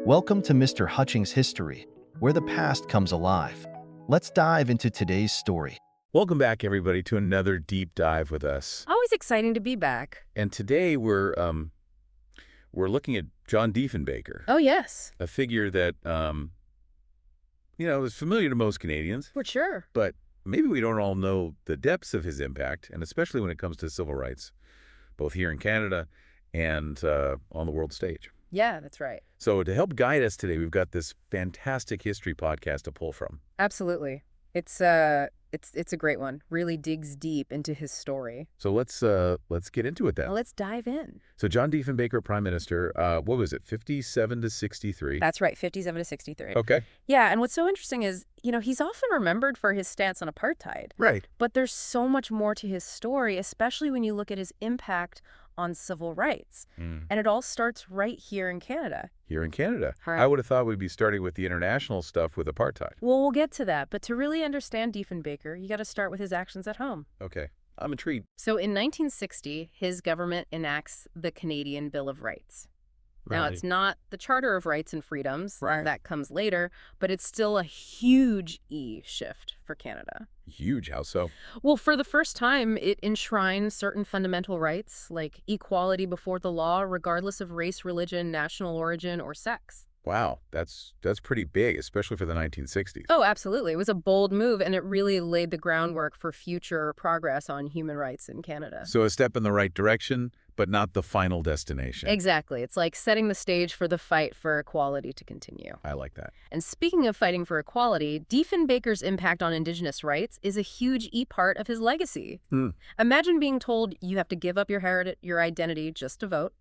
Welcome to Mr. Hutchings History, where the past comes alive. Let's dive into today's story. Welcome back, everybody, to another deep dive with us. Always exciting to be back. And today we're looking at John Diefenbaker, Oh, yes. a figure that is familiar to most Canadians, For sure. but maybe we don't all know the depths of his impact, and especially when it comes to civil rights, both here in Canada and on the world stage. Yeah, that's right. So to help guide us today, we've got this fantastic history podcast to pull from. Absolutely. It's a great one. Really digs deep into his story. So let's get into it then. Well, let's dive in. So John Diefenbaker, Prime Minister, what was it, 57 to 63? That's right, 57 to 63. Okay. Yeah, and what's so interesting is, he's often remembered for his stance on apartheid. Right. But there's so much more to his story, especially when you look at his impact on civil rights. And it all starts right here in Canada. Here in Canada. Right. I would have thought we'd be starting with the international stuff with apartheid. Well, we'll get to that. But to really understand Diefenbaker, you got to start with his actions at home. Okay. I'm intrigued. So in 1960, his government enacts the Canadian Bill of Rights. Now, it's not the Charter of Rights and Freedoms. Right. That comes later, but it's still a huge shift for Canada. Huge. How so? Well, for the first time, it enshrines certain fundamental rights, like equality before the law, regardless of race, religion, national origin, or sex. Wow. That's pretty big, especially for the 1960s. Oh, absolutely. It was a bold move, and it really laid the groundwork for future progress on human rights in Canada. So a step in the right direction, but not the final destination. Exactly. It's like setting the stage for the fight for equality to continue. I like that. And speaking of fighting for equality, Diefenbaker's impact on Indigenous rights is a huge part of his legacy. Imagine being told you have to give up your heritage, your identity just to vote.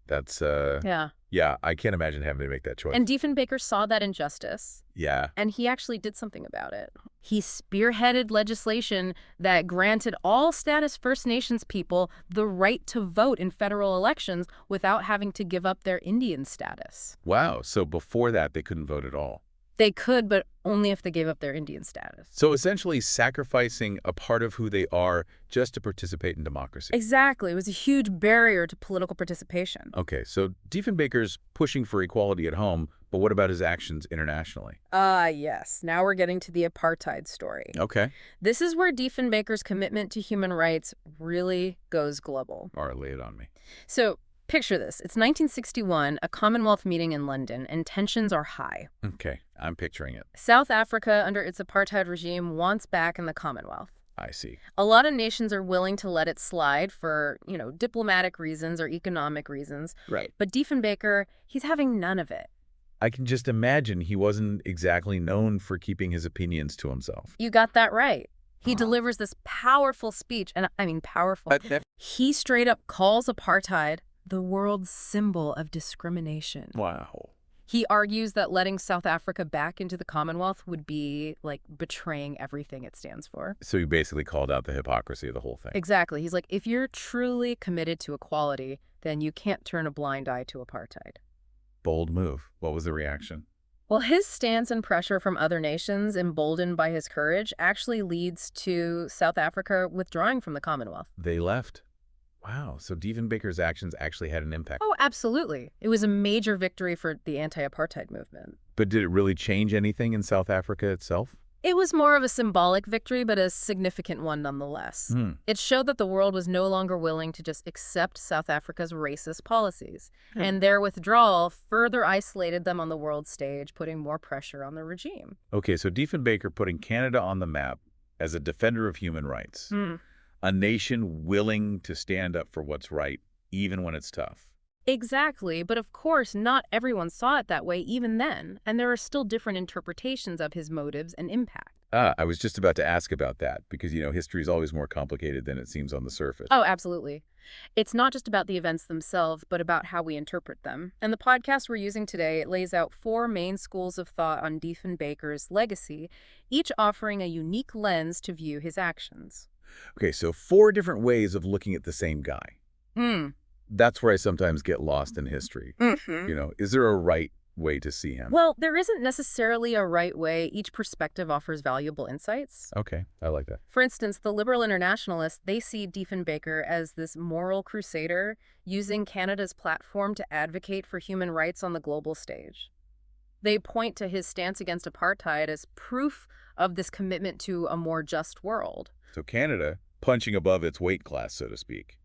That's, Yeah. I can't imagine having to make that choice. And Diefenbaker saw that injustice, Yeah. and he actually did something about it. He spearheaded legislation that granted all status First Nations people the right to vote in federal elections without having to give up their Indian status. Wow. So before that, they couldn't vote at all. They could, but only if they gave up their Indian status. So essentially sacrificing a part of who they are just to participate in democracy. Exactly. It was a huge barrier to political participation. Okay, so Diefenbaker's pushing for equality at home, but what about his actions internationally? Yes. Now we're getting to the apartheid story. Okay. This is where Diefenbaker's commitment to human rights really goes global. All right, lay it on me. So picture this. It's 1961, a Commonwealth meeting in London, and tensions are high. Okay, I'm picturing it. South Africa, under its apartheid regime, wants back in the Commonwealth. I see. A lot of nations are willing to let it slide for, diplomatic reasons or economic reasons. Right. But Diefenbaker, he's having none of it. I can just imagine he wasn't exactly known for keeping his opinions to himself. You got that right. He delivers this powerful speech, and I mean powerful. He straight up calls apartheid the world's symbol of discrimination. Wow. He argues that letting South Africa back into the Commonwealth would be like betraying everything it stands for. So he basically called out the hypocrisy of the whole thing. Exactly. He's like, if you're truly committed to equality, then you can't turn a blind eye to apartheid. Bold move. What was the reaction? Well, his stance and pressure from other nations, emboldened by his courage, actually leads to South Africa withdrawing from the Commonwealth. They left. Wow, so Diefenbaker's actions actually had an impact. Oh, absolutely. It was a major victory for the anti-apartheid movement. But did it really change anything in South Africa itself? It was more of a symbolic victory, but a significant one nonetheless. It showed that the world was no longer willing to just accept South Africa's racist policies. And their withdrawal further isolated them on the world stage, putting more pressure on the regime. Okay, so Diefenbaker putting Canada on the map as a defender of human rights. A nation willing to stand up for what's right, even when it's tough. Exactly, but of course, not everyone saw it that way even then, and there are still different interpretations of his motives and impact. I was just about to ask about that, because, history is always more complicated than it seems on the surface. Oh, absolutely. It's not just about the events themselves, but about how we interpret them. And the podcast we're using today lays out 4 main schools of thought on Diefenbaker's legacy, each offering a unique lens to view his actions. Okay, so 4 different ways of looking at the same guy. That's where I sometimes get lost in history. Is there a right way to see him? Well, there isn't necessarily a right way. Each perspective offers valuable insights. Okay, I like that. For instance, the liberal internationalists, they see Diefenbaker as this moral crusader using Canada's platform to advocate for human rights on the global stage. They point to his stance against apartheid as proof of this commitment to a more just world. So Canada, punching above its weight class, so to speak.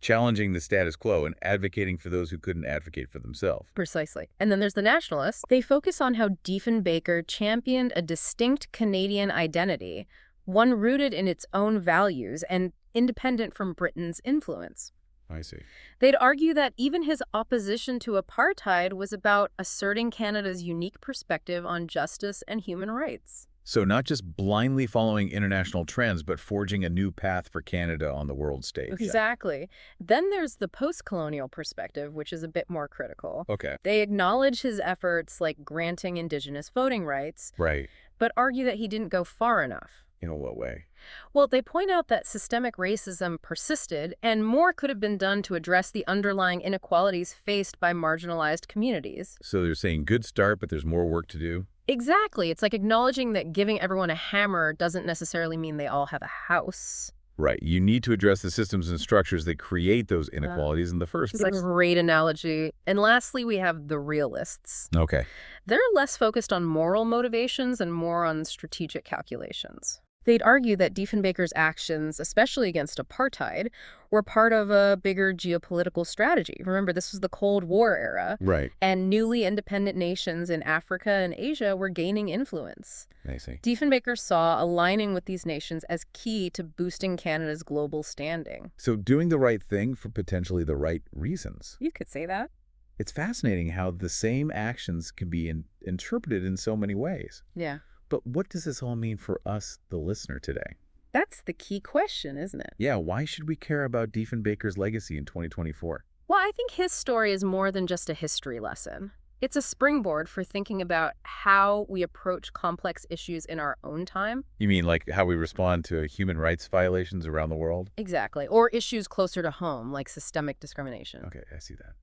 Challenging the status quo and advocating for those who couldn't advocate for themselves. Precisely. And then there's the nationalists. They focus on how Diefenbaker championed a distinct Canadian identity, one rooted in its own values and independent from Britain's influence. I see. They'd argue that even his opposition to apartheid was about asserting Canada's unique perspective on justice and human rights. So not just blindly following international trends, but forging a new path for Canada on the world stage. Exactly. Then there's the post-colonial perspective, which is a bit more critical. Okay. They acknowledge his efforts like granting Indigenous voting rights, Right. but argue that he didn't go far enough. In what way? Well, they point out that systemic racism persisted, and more could have been done to address the underlying inequalities faced by marginalized communities. So they're saying good start, but there's more work to do? Exactly. It's like acknowledging that giving everyone a hammer doesn't necessarily mean they all have a house. Right. You need to address the systems and structures that create those inequalities in the first It's a place. great analogy. And lastly, we have the realists. Okay. They're less focused on moral motivations and more on strategic calculations. They'd argue that Diefenbaker's actions, especially against apartheid, were part of a bigger geopolitical strategy. Remember, this was the Cold War era. Right. And newly independent nations in Africa and Asia were gaining influence. I see. Diefenbaker saw aligning with these nations as key to boosting Canada's global standing. So doing the right thing for potentially the right reasons. You could say that. It's fascinating how the same actions can be interpreted in so many ways. Yeah. But what does this all mean for us, the listener, today? That's the key question, isn't it? Yeah, why should we care about Diefenbaker's legacy in 2024? Well, I think his story is more than just a history lesson. It's a springboard for thinking about how we approach complex issues in our own time. You mean like how we respond to human rights violations around the world? Exactly. Or issues closer to home, like systemic discrimination. Okay, I see that.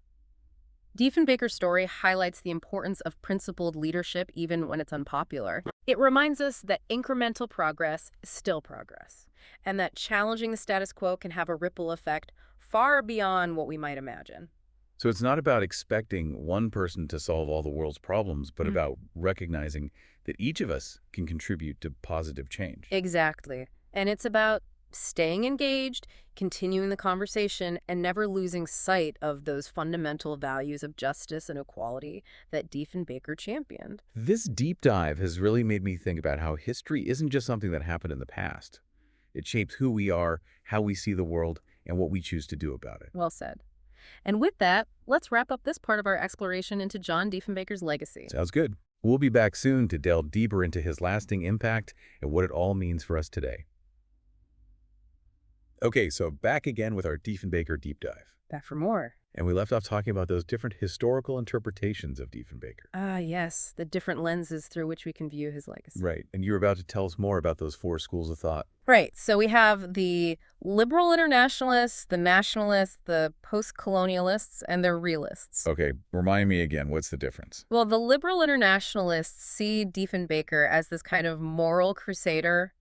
Diefenbaker's story highlights the importance of principled leadership even when it's unpopular. It reminds us that incremental progress is still progress, and that challenging the status quo can have a ripple effect far beyond what we might imagine. So it's not about expecting one person to solve all the world's problems, but about recognizing that each of us can contribute to positive change. Exactly. And it's about staying engaged, continuing the conversation, and never losing sight of those fundamental values of justice and equality that Diefenbaker championed. This deep dive has really made me think about how history isn't just something that happened in the past. It shapes who we are, how we see the world, and what we choose to do about it. Well said. And with that, let's wrap up this part of our exploration into John Diefenbaker's legacy. Sounds good. We'll be back soon to delve deeper into his lasting impact and what it all means for us today. Okay, so back again with our Diefenbaker deep dive. Back for more. And we left off talking about those different historical interpretations of Diefenbaker. Ah, yes, the different lenses through which we can view his legacy. Right, and you were about to tell us more about those four schools of thought. Right, so we have the liberal internationalists, the nationalists, the post-colonialists, and the realists. Okay, remind me again, what's the difference? Well, the liberal internationalists see Diefenbaker as this kind of moral crusader,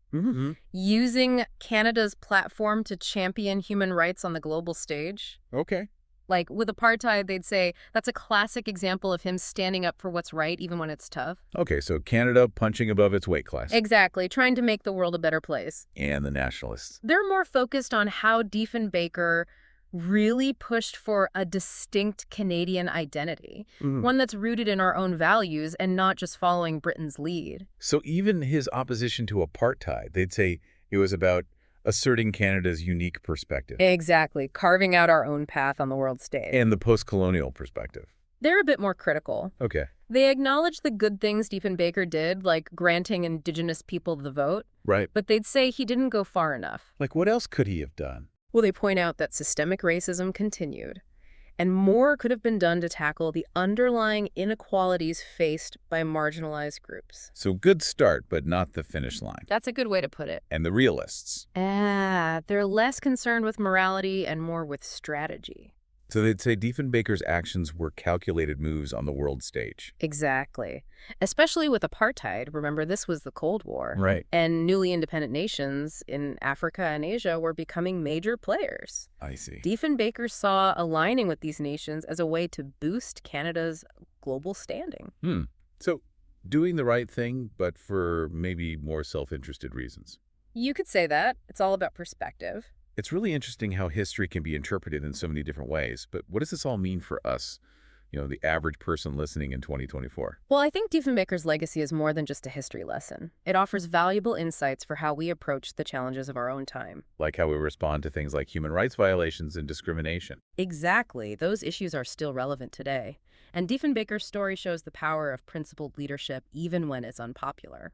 using Canada's platform to champion human rights on the global stage. Okay. Like with apartheid, they'd say that's a classic example of him standing up for what's right, even when it's tough. Okay, so Canada punching above its weight class. Exactly, trying to make the world a better place. And the nationalists. They're more focused on how Diefenbaker really pushed for a distinct Canadian identity, one that's rooted in our own values and not just following Britain's lead. So even his opposition to apartheid, they'd say it was about asserting Canada's unique perspective. Exactly, carving out our own path on the world stage. And the post-colonial perspective. They're a bit more critical. Okay. They acknowledge the good things Diefenbaker did, like granting Indigenous people the vote. Right. But they'd say he didn't go far enough. Like, what else could he have done? Well, they point out that systemic racism continued, and more could have been done to tackle the underlying inequalities faced by marginalized groups. So good start, but not the finish line. That's a good way to put it. And the realists. They're less concerned with morality and more with strategy. So they'd say Diefenbaker's actions were calculated moves on the world stage. Exactly. Especially with apartheid. Remember, this was the Cold War. Right. And newly independent nations in Africa and Asia were becoming major players. I see. Diefenbaker saw aligning with these nations as a way to boost Canada's global standing. So doing the right thing, but for maybe more self-interested reasons. You could say that. It's all about perspective. It's really interesting how history can be interpreted in so many different ways. But what does this all mean for us, the average person listening in 2024? Well, I think Diefenbaker's legacy is more than just a history lesson. It offers valuable insights for how we approach the challenges of our own time. Like how we respond to things like human rights violations and discrimination. Exactly. Those issues are still relevant today. And Diefenbaker's story shows the power of principled leadership even when it's unpopular.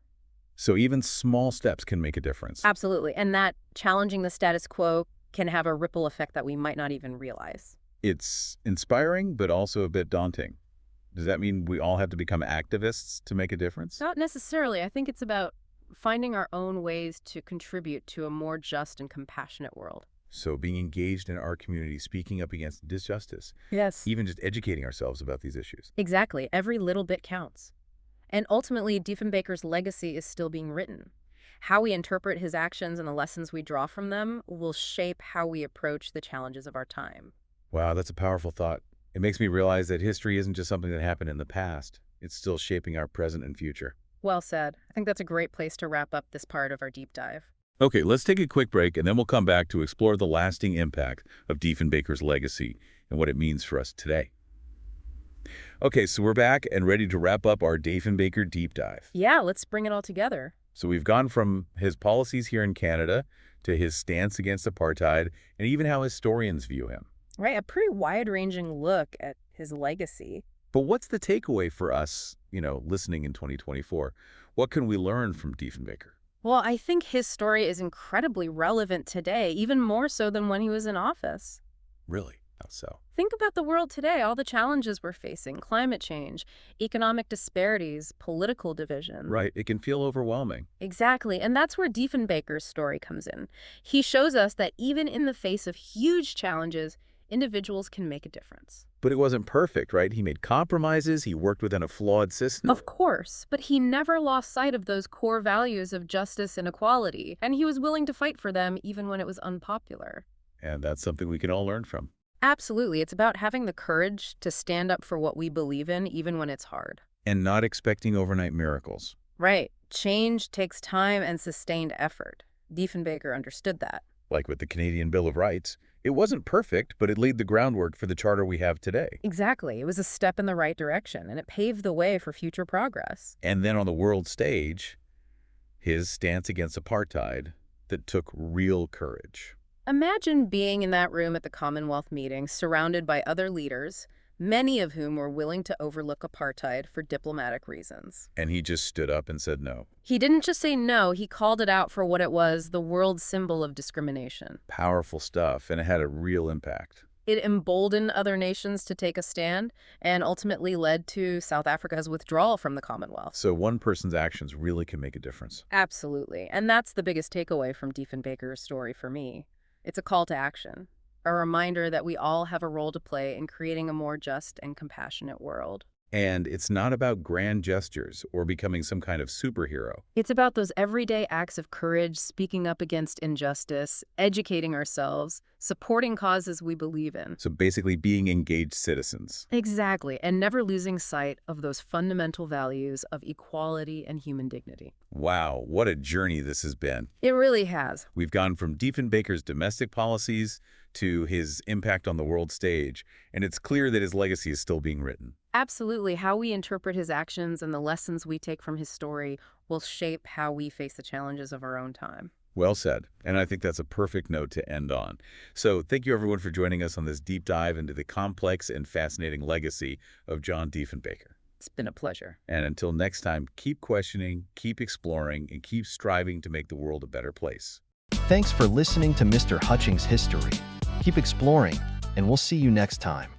So even small steps can make a difference. Absolutely. And that challenging the status quo can have a ripple effect that we might not even realize. It's inspiring, but also a bit daunting. Does that mean we all have to become activists to make a difference? Not necessarily. I think it's about finding our own ways to contribute to a more just and compassionate world. So being engaged in our community, speaking up against injustice. Yes. Even just educating ourselves about these issues. Exactly. Every little bit counts. And ultimately, Diefenbaker's legacy is still being written. How we interpret his actions and the lessons we draw from them will shape how we approach the challenges of our time. Wow, that's a powerful thought. It makes me realize that history isn't just something that happened in the past. It's still shaping our present and future. Well said. I think that's a great place to wrap up this part of our deep dive. Okay, let's take a quick break, and then we'll come back to explore the lasting impact of Diefenbaker's legacy and what it means for us today. Okay, so we're back and ready to wrap up our Diefenbaker deep dive. Yeah, let's bring it all together. So we've gone from his policies here in Canada to his stance against apartheid and even how historians view him. Right, a pretty wide-ranging look at his legacy. But what's the takeaway for us, listening in 2024? What can we learn from Diefenbaker? Well, I think his story is incredibly relevant today, even more so than when he was in office. Really? How so? Think about the world today, all the challenges we're facing, climate change, economic disparities, political division. Right, it can feel overwhelming. Exactly, and that's where Diefenbaker's story comes in. He shows us that even in the face of huge challenges, individuals can make a difference. But it wasn't perfect, right? He made compromises, he worked within a flawed system. Of course, but he never lost sight of those core values of justice and equality, and he was willing to fight for them even when it was unpopular. And that's something we can all learn from. Absolutely. It's about having the courage to stand up for what we believe in, even when it's hard. And not expecting overnight miracles. Right. Change takes time and sustained effort. Diefenbaker understood that. Like with the Canadian Bill of Rights, it wasn't perfect, but it laid the groundwork for the charter we have today. Exactly. It was a step in the right direction, and it paved the way for future progress. And then on the world stage, his stance against apartheid that took real courage. Imagine being in that room at the Commonwealth meeting, surrounded by other leaders, many of whom were willing to overlook apartheid for diplomatic reasons. And he just stood up and said no. He didn't just say no, he called it out for what it was, the world symbol of discrimination. Powerful stuff, and it had a real impact. It emboldened other nations to take a stand and ultimately led to South Africa's withdrawal from the Commonwealth. So one person's actions really can make a difference. Absolutely. And that's the biggest takeaway from Diefenbaker's story for me. It's a call to action, a reminder that we all have a role to play in creating a more just and compassionate world. And it's not about grand gestures or becoming some kind of superhero. It's about those everyday acts of courage, speaking up against injustice, educating ourselves, supporting causes we believe in. So basically being engaged citizens. Exactly, and never losing sight of those fundamental values of equality and human dignity. Wow, what a journey this has been. It really has. We've gone from Diefenbaker's domestic policies to his impact on the world stage, and it's clear that his legacy is still being written. Absolutely. How we interpret his actions and the lessons we take from his story will shape how we face the challenges of our own time. Well said. And I think that's a perfect note to end on. So thank you, everyone, for joining us on this deep dive into the complex and fascinating legacy of John Diefenbaker. It's been a pleasure. And until next time, keep questioning, keep exploring, and keep striving to make the world a better place. Thanks for listening to Mr. Hutchings History. Keep exploring, and we'll see you next time.